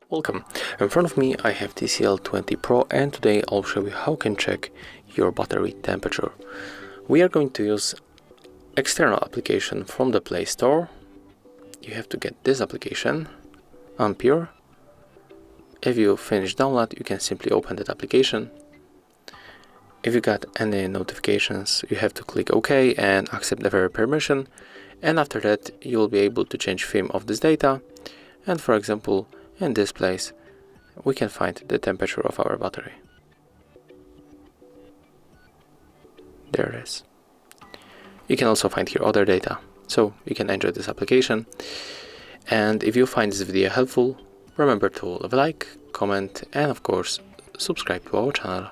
Welcome. In front of me I have TCL 20 Pro, and today I'll show you how you can check your battery temperature. We are going to use external application from the Play Store. You have to get this application, Ampere. If you finish download, you can simply open that application. If you got any notifications, you have to click OK and accept the very permission, and after that you will be able to change theme of this data. And for example, in this place we can find the temperature of our battery. There it is. You can also find here other data, so you can enjoy this application. And if you find this video helpful, remember to leave a like, comment, and of course subscribe to our channel.